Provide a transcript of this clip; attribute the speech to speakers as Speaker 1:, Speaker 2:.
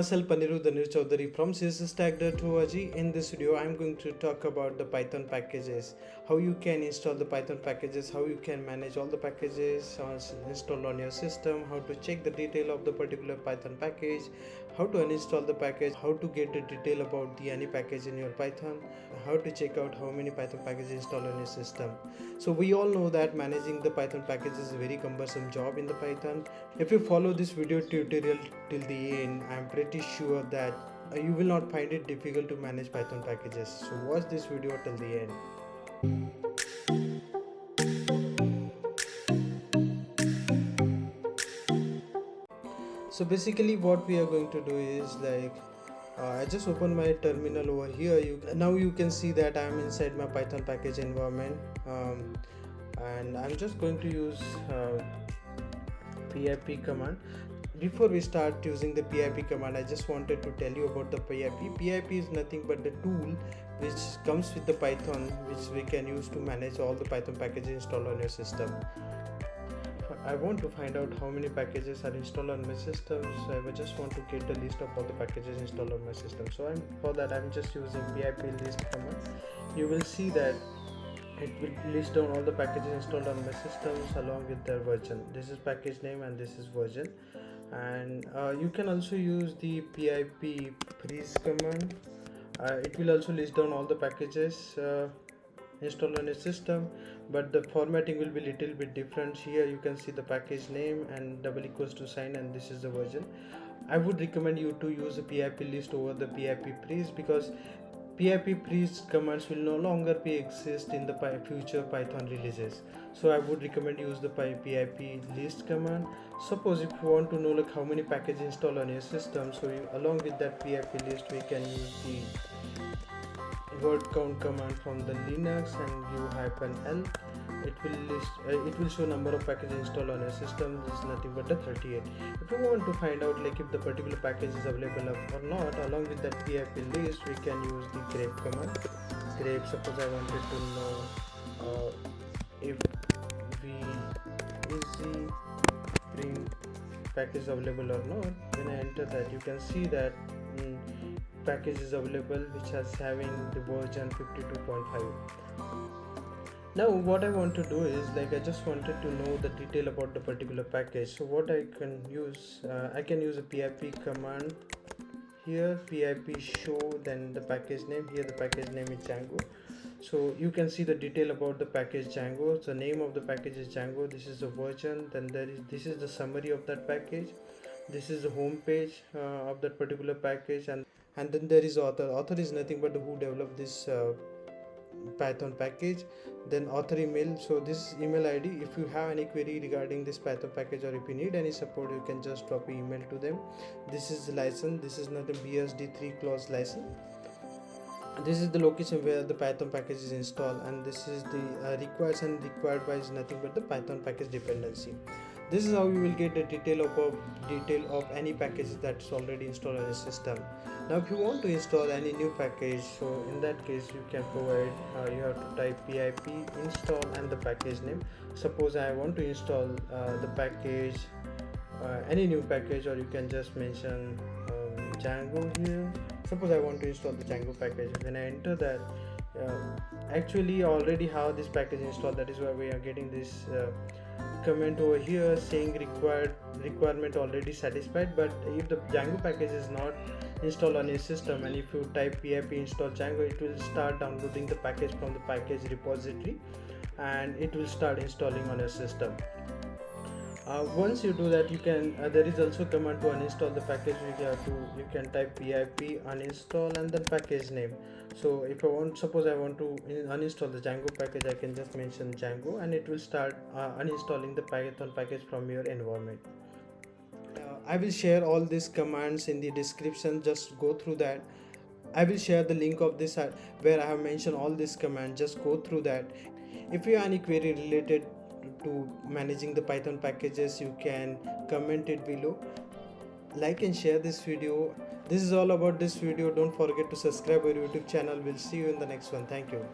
Speaker 1: Myself Anirudh Chaudhary from CSSTag.org. In this video, I'm going to talk about the Python packages, how you can install the Python packages, how you can manage all the packages installed on your system, how to check the detail of the particular Python package, how to uninstall the package, how to get the detail about any package in your Python, how to check out how many Python packages installed on your system. So we all know that managing the Python package is a very cumbersome job in the Python. If you follow this video tutorial till the end, I'm pretty sure that you will not find it difficult to manage Python packages. So watch this video till the end. So basically what we are going to do is I just open my terminal over here. Now you can see that I am inside my Python package environment, and I'm just going to use pip command. Before we start using the pip command, I just wanted to tell you about the pip. Pip is nothing but the tool which comes with the Python, which we can use to manage all the Python packages installed on your system. I want to find out how many packages are installed on my system, so I just want to get the list of all the packages installed on my system. So for that I'm just using pip list command. You will see that it will list down all the packages installed on my systems along with their version. This is package name and this is version. And you can also use the pip freeze command. It will also list down all the packages installed on your system, but the formatting will be little bit different. Here you can see the package name and double equals to sign, and this is the version. I would recommend you to use a pip list over the pip freeze, because pip freeze commands will no longer be exist in the future Python releases. So I would recommend use the pip list command. Suppose if you want to know how many packages installed on your system, so along with that pip list we can use the word count command from the Linux and u-l. It will show number of packages installed on your system. This is nothing but the 38. If you want to find out if the particular package is available or not, along with that pip list we can use the grep command. Grep, suppose I wanted to know if easy print package available or not. When I enter that, you can see that package is available which is having the version 52.5. Now what I want to do is I just wanted to know the detail about the particular package. So what I can use, I can use a pip command. Here pip show, then the package name. Here the package name is Django. So you can see the detail about the package Django. The name of the package is Django. This is the version. Then this is the summary of that package. This is the home page of that particular package, and then there is author is nothing but who developed this Python package. Then author email, so this email ID. If you have any query regarding this Python package or if you need any support, you can just drop an email to them. This is the license. This is not a BSD3 clause license. This is the location where the Python package is installed, and this is the required by is nothing but the Python package dependency. This is how you will get the detail of any packages that's already installed on your system. Now if you want to install any new package, so in that case you can provide, you have to type pip install and the package name. Suppose I want to install the package, any new package, or you can just mention Django here. Suppose I want to install the Django package. When I enter that, actually I already have this package installed. That is why we are getting this comment over here saying requirement already satisfied. But if the Django package is not installed on your system, and if you type pip install Django, it will start downloading the package from the package repository and it will start installing on your system. Once you do that, you can there is also command to uninstall the package. You can type pip uninstall and then package name. So if suppose I want to uninstall the Django package, I can just mention Django and it will start uninstalling the Python package from your environment. I will share all these commands in the description. Just go through that. I will share the link of this where I have mentioned all these commands. Just go through that. If you have any query related to managing the Python packages, you can comment it below. Like and share this video. This is all about this video. Don't forget to subscribe our YouTube channel. We'll see you in the next one. Thank you.